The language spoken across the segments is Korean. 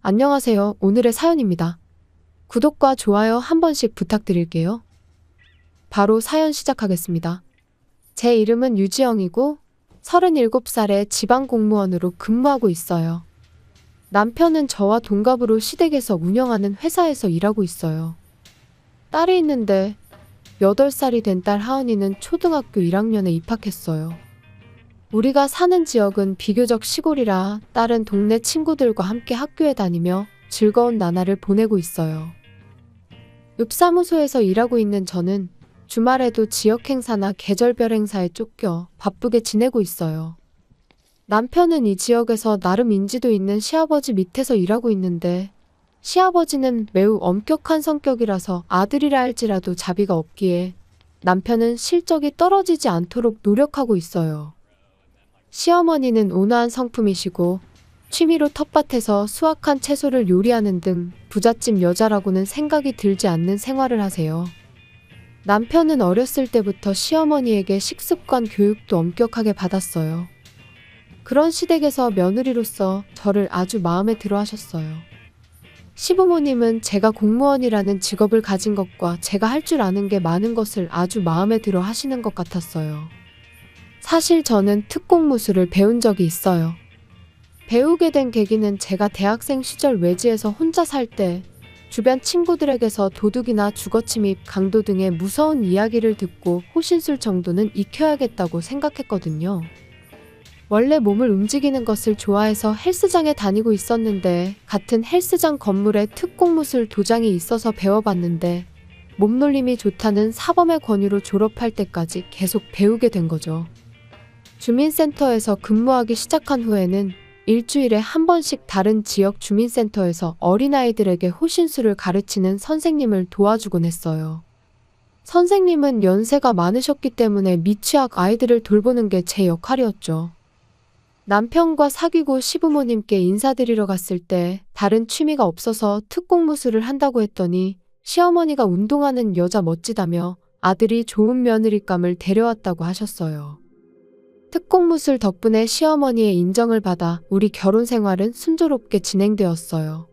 안녕하세요. 오늘의 사연입니다. 구독과 좋아요 한 번씩 부탁드릴게요. 바로 사연 시작하겠습니다. 제 이름은 유지영이고 37살의 지방공무원으로 근무하고 있어요. 남편은 저와 동갑으로 시댁에서 운영하는 회사에서 일하고 있어요. 딸이 있는데 8살이 된 딸 하은이는 초등학교 1학년에 입학했어요. 우리가 사는 지역은 비교적 시골이라 딸은 동네 친구들과 함께 학교에 다니며 즐거운 나날을 보내고 있어요. 읍사무소에서 일하고 있는 저는 주말에도 지역 행사나 계절별 행사에 쫓겨 바쁘게 지내고 있어요. 남편은 이 지역에서 나름 인지도 있는 시아버지 밑에서 일하고 있는데 시아버지는 매우 엄격한 성격이라서 아들이라 할지라도 자비가 없기에 남편은 실적이 떨어지지 않도록 노력하고 있어요. 시어머니는 온화한 성품이시고 취미로 텃밭에서 수확한 채소를 요리하는 등 부잣집 여자라고는 생각이 들지 않는 생활을 하세요. 남편은 어렸을 때부터 시어머니에게 식습관 교육도 엄격하게 받았어요. 그런 시댁에서 며느리로서 저를 아주 마음에 들어 하셨어요. 시부모님은 제가 공무원이라는 직업을 가진 것과 제가 할 줄 아는 게 많은 것을 아주 마음에 들어 하시는 것 같았어요. 사실 저는 특공무술을 배운 적이 있어요. 배우게 된 계기는 제가 대학생 시절 외지에서 혼자 살 때 주변 친구들에게서 도둑이나 주거침입, 강도 등의 무서운 이야기를 듣고 호신술 정도는 익혀야겠다고 생각했거든요. 원래 몸을 움직이는 것을 좋아해서 헬스장에 다니고 있었는데 같은 헬스장 건물에 특공무술 도장이 있어서 배워봤는데 몸놀림이 좋다는 사범의 권유로 졸업할 때까지 계속 배우게 된 거죠. 주민센터에서 근무하기 시작한 후에는 일주일에 한 번씩 다른 지역 주민센터에서 어린아이들에게 호신술을 가르치는 선생님을 도와주곤 했어요. 선생님은 연세가 많으셨기 때문에 미취학 아이들을 돌보는 게 제 역할이었죠. 남편과 사귀고 시부모님께 인사드리러 갔을 때 다른 취미가 없어서 특공무술을 한다고 했더니 시어머니가 운동하는 여자 멋지다며 아들이 좋은 며느리감을 데려왔다고 하셨어요. 특공무술 덕분에 시어머니의 인정을 받아 우리 결혼 생활은 순조롭게 진행되었어요.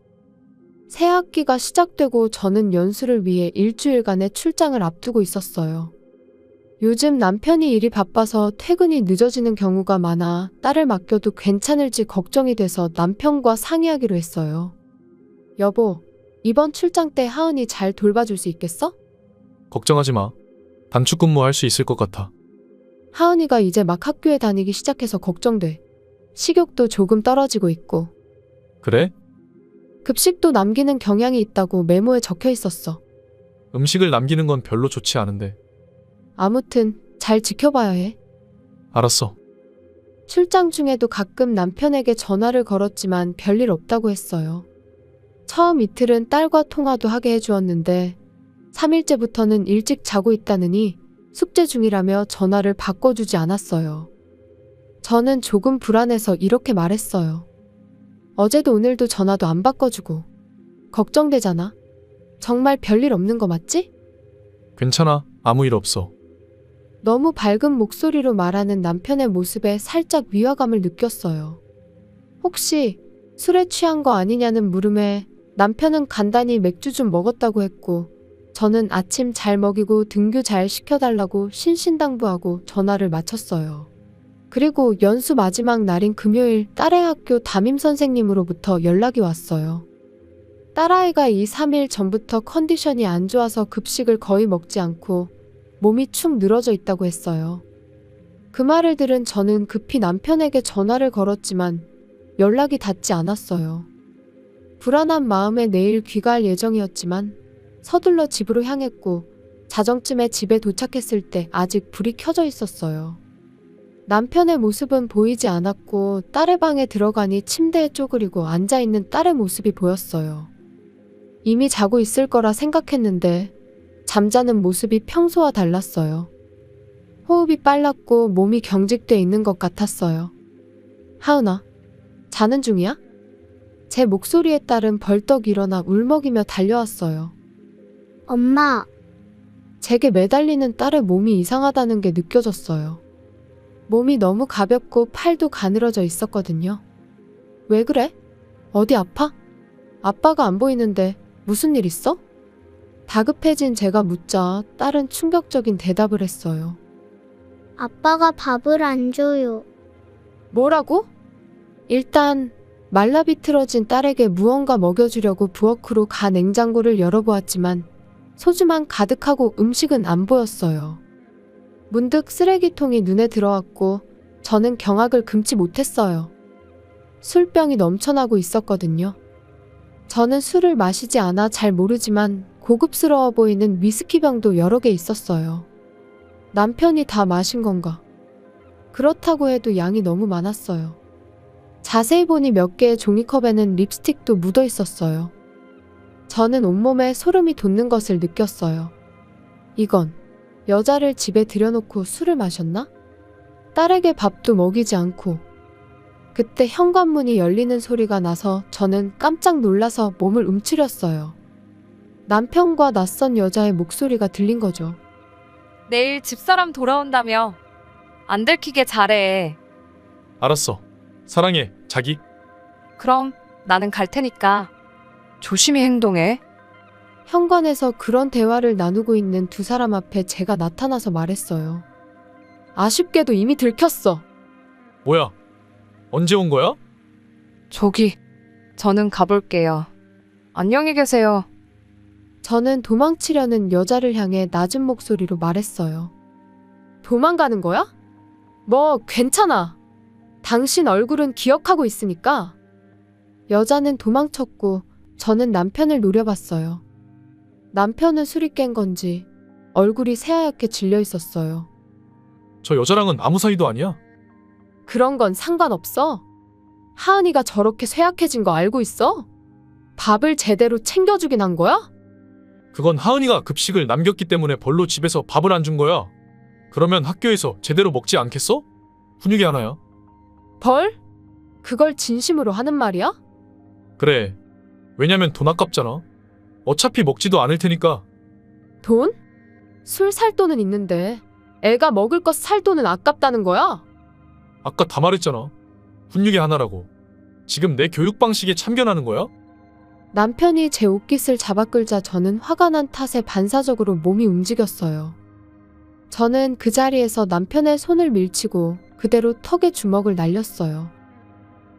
새 학기가 시작되고 저는 연수를 위해 일주일간의 출장을 앞두고 있었어요. 요즘 남편이 일이 바빠서 퇴근이 늦어지는 경우가 많아 딸을 맡겨도 괜찮을지 걱정이 돼서 남편과 상의하기로 했어요. 여보, 이번 출장 때 하은이 잘 돌봐줄 수 있겠어? 걱정하지 마. 단축 근무할 수 있을 것 같아. 하은이가 이제 막 학교에 다니기 시작해서 걱정돼. 식욕도 조금 떨어지고 있고. 그래? 급식도 남기는 경향이 있다고 메모에 적혀 있었어. 음식을 남기는 건 별로 좋지 않은데. 아무튼 잘 지켜봐야 해. 알았어. 출장 중에도 가끔 남편에게 전화를 걸었지만 별일 없다고 했어요. 처음 이틀은 딸과 통화도 하게 해주었는데 3일째부터는 일찍 자고 있다느니 숙제 중이라며 전화를 바꿔주지 않았어요. 저는 조금 불안해서 이렇게 말했어요. 어제도 오늘도 전화도 안 바꿔주고. 걱정되잖아. 정말 별일 없는 거 맞지? 괜찮아. 아무 일 없어. 너무 밝은 목소리로 말하는 남편의 모습에 살짝 위화감을 느꼈어요. 혹시 술에 취한 거 아니냐는 물음에 남편은 간단히 맥주 좀 먹었다고 했고 저는 아침 잘 먹이고 등교 잘 시켜달라고 신신당부하고 전화를 마쳤어요. 그리고 연수 마지막 날인 금요일 딸의 학교 담임선생님으로부터 연락이 왔어요. 딸아이가 2, 3일 전부터 컨디션이 안 좋아서 급식을 거의 먹지 않고 몸이 축 늘어져 있다고 했어요. 그 말을 들은 저는 급히 남편에게 전화를 걸었지만 연락이 닿지 않았어요. 불안한 마음에 내일 귀가할 예정이었지만 서둘러 집으로 향했고 자정쯤에 집에 도착했을 때 아직 불이 켜져 있었어요. 남편의 모습은 보이지 않았고 딸의 방에 들어가니 침대에 쪼그리고 앉아있는 딸의 모습이 보였어요. 이미 자고 있을 거라 생각했는데 잠자는 모습이 평소와 달랐어요. 호흡이 빨랐고 몸이 경직돼 있는 것 같았어요. 하은아, 자는 중이야? 제 목소리에 딸은 벌떡 일어나 울먹이며 달려왔어요. 엄마, 제게 매달리는 딸의 몸이 이상하다는 게 느껴졌어요. 몸이 너무 가볍고 팔도 가늘어져 있었거든요. 왜 그래? 어디 아파? 아빠가 안 보이는데 무슨 일 있어? 다급해진 제가 묻자 딸은 충격적인 대답을 했어요. 아빠가 밥을 안 줘요. 뭐라고? 일단 말라 비틀어진 딸에게 무언가 먹여주려고 부엌으로 가 냉장고를 열어보았지만 소주만 가득하고 음식은 안 보였어요. 문득 쓰레기통이 눈에 들어왔고 저는 경악을 금치 못했어요. 술병이 넘쳐나고 있었거든요. 저는 술을 마시지 않아 잘 모르지만 고급스러워 보이는 위스키병도 여러 개 있었어요. 남편이 다 마신 건가? 그렇다고 해도 양이 너무 많았어요. 자세히 보니 몇 개의 종이컵에는 립스틱도 묻어 있었어요. 저는 온몸에 소름이 돋는 것을 느꼈어요. 이건 여자를 집에 들여놓고 술을 마셨나? 딸에게 밥도 먹이지 않고. 그때 현관문이 열리는 소리가 나서 저는 깜짝 놀라서 몸을 움츠렸어요. 남편과 낯선 여자의 목소리가 들린 거죠. 내일 집사람 돌아온다며. 안 들키게 잘해. 알았어. 사랑해, 자기. 그럼 나는 갈 테니까 조심히 행동해. 현관에서 그런 대화를 나누고 있는 두 사람 앞에 제가 나타나서 말했어요. 아쉽게도 이미 들켰어. 뭐야? 언제 온 거야? 저기, 저는 가볼게요. 안녕히 계세요. 저는 도망치려는 여자를 향해 낮은 목소리로 말했어요. 도망가는 거야? 뭐 괜찮아. 당신 얼굴은 기억하고 있으니까. 여자는 도망쳤고 저는 남편을 노려봤어요. 남편은 술이 깬 건지 얼굴이 새하얗게 질려 있었어요. 저 여자랑은 아무 사이도 아니야. 그런 건 상관없어. 하은이가 저렇게 쇠약해진 거 알고 있어? 밥을 제대로 챙겨주긴 한 거야? 그건 하은이가 급식을 남겼기 때문에 벌로 집에서 밥을 안 준 거야. 그러면 학교에서 제대로 먹지 않겠어? 훈육이 하나야. 벌? 그걸 진심으로 하는 말이야? 그래. 왜냐면 돈 아깝잖아. 어차피 먹지도 않을 테니까. 돈? 술 살 돈은 있는데 애가 먹을 것 살 돈은 아깝다는 거야? 아까 다 말했잖아. 훈육이 하나라고. 지금 내 교육 방식에 참견하는 거야? 남편이 제 옷깃을 잡아 끌자 저는 화가 난 탓에 반사적으로 몸이 움직였어요. 저는 그 자리에서 남편의 손을 밀치고 그대로 턱에 주먹을 날렸어요.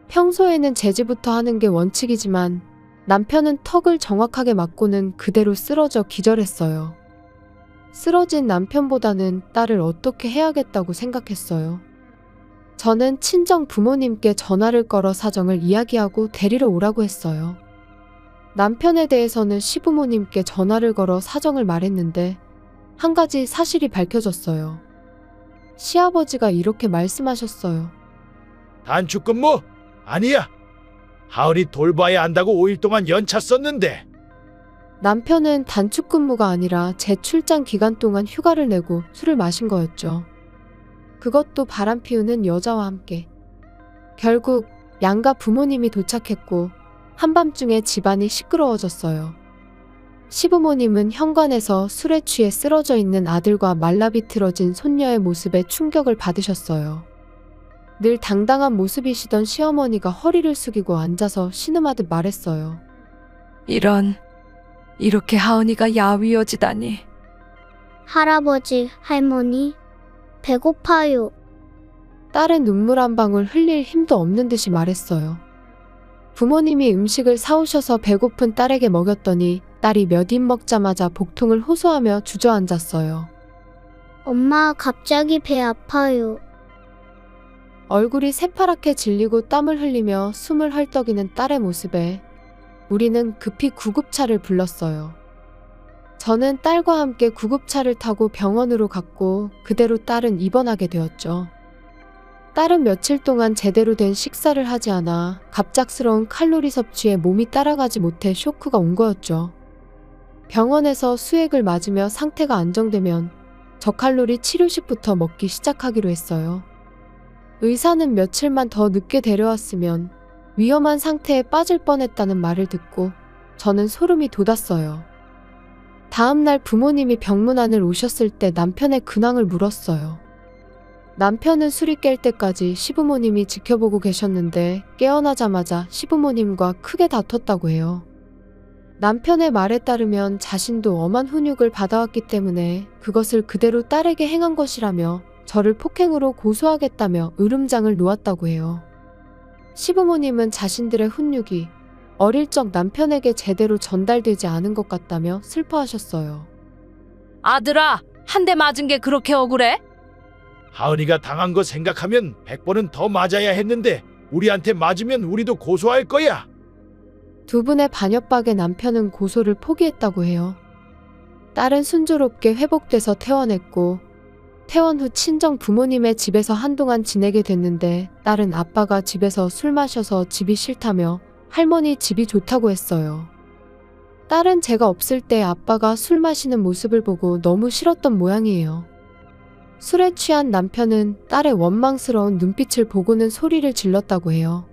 평소에는 제지부터 하는 게 원칙이지만 남편은 턱을 정확하게 맞고는 그대로 쓰러져 기절했어요. 쓰러진 남편보다는 딸을 어떻게 해야겠다고 생각했어요. 저는 친정 부모님께 전화를 걸어 사정을 이야기하고 데리러 오라고 했어요. 남편에 대해서는 시부모님께 전화를 걸어 사정을 말했는데 한 가지 사실이 밝혀졌어요. 시아버지가 이렇게 말씀하셨어요. 단축근무? 아니야. 하은이 돌봐야 한다고 5일 동안 연차 썼는데. 남편은 단축 근무가 아니라 제 출장 기간 동안 휴가를 내고 술을 마신 거였죠. 그것도 바람 피우는 여자와 함께. 결국 양가 부모님이 도착했고 한밤중에 집안이 시끄러워졌어요. 시부모님은 현관에서 술에 취해 쓰러져 있는 아들과 말라비틀어진 손녀의 모습에 충격을 받으셨어요. 늘 당당한 모습이시던 시어머니가 허리를 숙이고 앉아서 신음하듯 말했어요. 이렇게 하은이가 야위어지다니. 할아버지, 할머니, 배고파요. 딸은 눈물 한 방울 흘릴 힘도 없는 듯이 말했어요. 부모님이 음식을 사오셔서 배고픈 딸에게 먹였더니 딸이 몇 입 먹자마자 복통을 호소하며 주저앉았어요. 엄마, 갑자기 배 아파요. 얼굴이 새파랗게 질리고 땀을 흘리며 숨을 헐떡이는 딸의 모습에 우리는 급히 구급차를 불렀어요. 저는 딸과 함께 구급차를 타고 병원으로 갔고 그대로 딸은 입원하게 되었죠. 딸은 며칠 동안 제대로 된 식사를 하지 않아 갑작스러운 칼로리 섭취에 몸이 따라가지 못해 쇼크가 온 거였죠. 병원에서 수액을 맞으며 상태가 안정되면 저칼로리 치료식부터 먹기 시작하기로 했어요. 의사는 며칠만 더 늦게 데려왔으면 위험한 상태에 빠질 뻔했다는 말을 듣고 저는 소름이 돋았어요. 다음 날 부모님이 병문안을 오셨을 때 남편의 근황을 물었어요. 남편은 술이 깰 때까지 시부모님이 지켜보고 계셨는데 깨어나자마자 시부모님과 크게 다퉜다고 해요. 남편의 말에 따르면 자신도 엄한 훈육을 받아왔기 때문에 그것을 그대로 딸에게 행한 것이라며 저를 폭행으로 고소하겠다며 으름장을 놓았다고 해요. 시부모님은 자신들의 훈육이 어릴 적 남편에게 제대로 전달되지 않은 것 같다며 슬퍼하셨어요. 아들아, 한 대 맞은 게 그렇게 억울해? 하은이가 당한 거 생각하면 100번은 더 맞아야 했는데 우리한테 맞으면 우리도 고소할 거야. 두 분의 반협박에 남편은 고소를 포기했다고 해요. 딸은 순조롭게 회복돼서 퇴원했고 퇴원 후 친정 부모님의 집에서 한동안 지내게 됐는데 딸은 아빠가 집에서 술 마셔서 집이 싫다며 할머니 집이 좋다고 했어요. 딸은 제가 없을 때 아빠가 술 마시는 모습을 보고 너무 싫었던 모양이에요. 술에 취한 남편은 딸의 원망스러운 눈빛을 보고는 소리를 질렀다고 해요.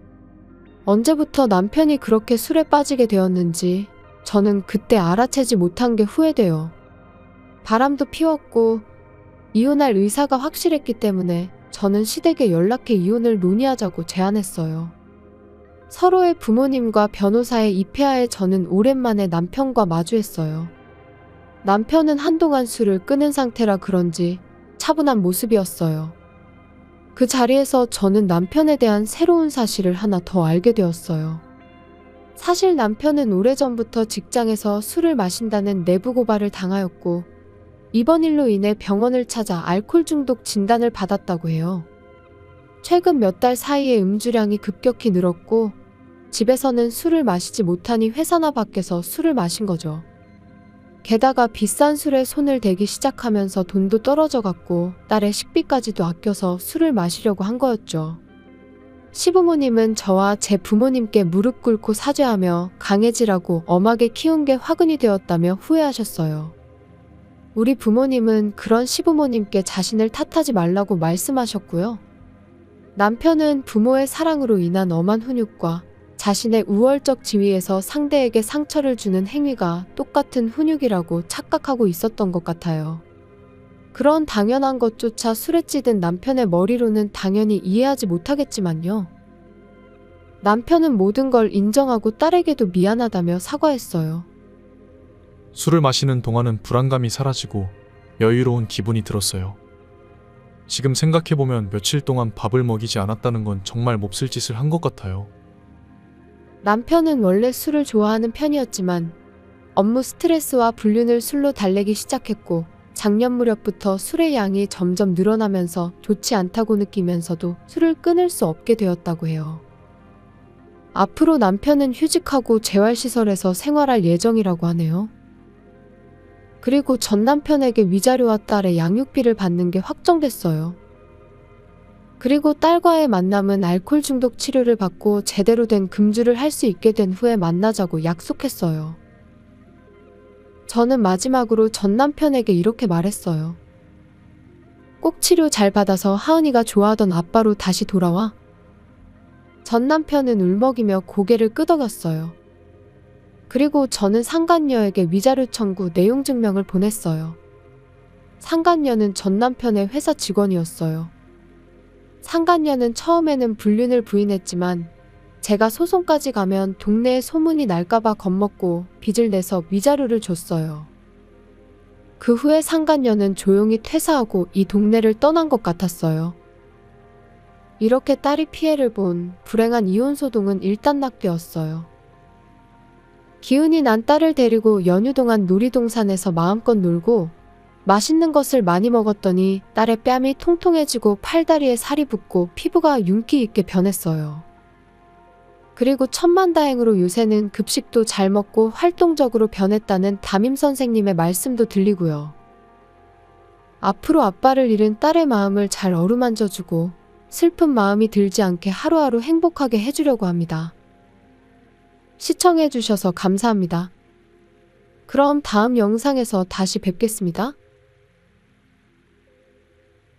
언제부터 남편이 그렇게 술에 빠지게 되었는지 저는 그때 알아채지 못한 게 후회돼요. 바람도 피웠고 이혼할 의사가 확실했기 때문에 저는 시댁에 연락해 이혼을 논의하자고 제안했어요. 서로의 부모님과 변호사의 입회하에 저는 오랜만에 남편과 마주했어요. 남편은 한동안 술을 끊은 상태라 그런지 차분한 모습이었어요. 그 자리에서 저는 남편에 대한 새로운 사실을 하나 더 알게 되었어요. 사실 남편은 오래전부터 직장에서 술을 마신다는 내부 고발을 당하였고 이번 일로 인해 병원을 찾아 알코올 중독 진단을 받았다고 해요. 최근 몇 달 사이에 음주량이 급격히 늘었고 집에서는 술을 마시지 못하니 회사나 밖에서 술을 마신 거죠. 게다가 비싼 술에 손을 대기 시작하면서 돈도 떨어져 갔고 딸의 식비까지도 아껴서 술을 마시려고 한 거였죠. 시부모님은 저와 제 부모님께 무릎 꿇고 사죄하며 강해지라고 엄하게 키운 게 화근이 되었다며 후회하셨어요. 우리 부모님은 그런 시부모님께 자신을 탓하지 말라고 말씀하셨고요. 남편은 부모의 사랑으로 인한 엄한 훈육과 자신의 우월적 지위에서 상대에게 상처를 주는 행위가 똑같은 훈육이라고 착각하고 있었던 것 같아요. 그런 당연한 것조차 술에 찌든 남편의 머리로는 당연히 이해하지 못하겠지만요. 남편은 모든 걸 인정하고 딸에게도 미안하다며 사과했어요. 술을 마시는 동안은 불안감이 사라지고 여유로운 기분이 들었어요. 지금 생각해보면 며칠 동안 밥을 먹이지 않았다는 건 정말 몹쓸 짓을 한 것 같아요. 남편은 원래 술을 좋아하는 편이었지만 업무 스트레스와 불륜을 술로 달래기 시작했고 작년 무렵부터 술의 양이 점점 늘어나면서 좋지 않다고 느끼면서도 술을 끊을 수 없게 되었다고 해요. 앞으로 남편은 휴직하고 재활시설에서 생활할 예정이라고 하네요. 그리고 전 남편에게 위자료와 딸의 양육비를 받는 게 확정됐어요. 그리고 딸과의 만남은 알코올 중독 치료를 받고 제대로 된 금주를 할 수 있게 된 후에 만나자고 약속했어요. 저는 마지막으로 전 남편에게 이렇게 말했어요. 꼭 치료 잘 받아서 하은이가 좋아하던 아빠로 다시 돌아와. 전 남편은 울먹이며 고개를 끄덕였어요. 그리고 저는 상간녀에게 위자료 청구 내용 증명을 보냈어요. 상간녀는 전 남편의 회사 직원이었어요. 상간녀는 처음에는 불륜을 부인했지만 제가 소송까지 가면 동네에 소문이 날까봐 겁먹고 빚을 내서 위자료를 줬어요. 그 후에 상간녀는 조용히 퇴사하고 이 동네를 떠난 것 같았어요. 이렇게 딸이 피해를 본 불행한 이혼소동은 일단락되었어요. 기운이 난 딸을 데리고 연휴 동안 놀이동산에서 마음껏 놀고 맛있는 것을 많이 먹었더니 딸의 뺨이 통통해지고 팔다리에 살이 붙고 피부가 윤기 있게 변했어요. 그리고 천만다행으로 요새는 급식도 잘 먹고 활동적으로 변했다는 담임 선생님의 말씀도 들리고요. 앞으로 아빠를 잃은 딸의 마음을 잘 어루만져주고 슬픈 마음이 들지 않게 하루하루 행복하게 해주려고 합니다. 시청해주셔서 감사합니다. 그럼 다음 영상에서 다시 뵙겠습니다.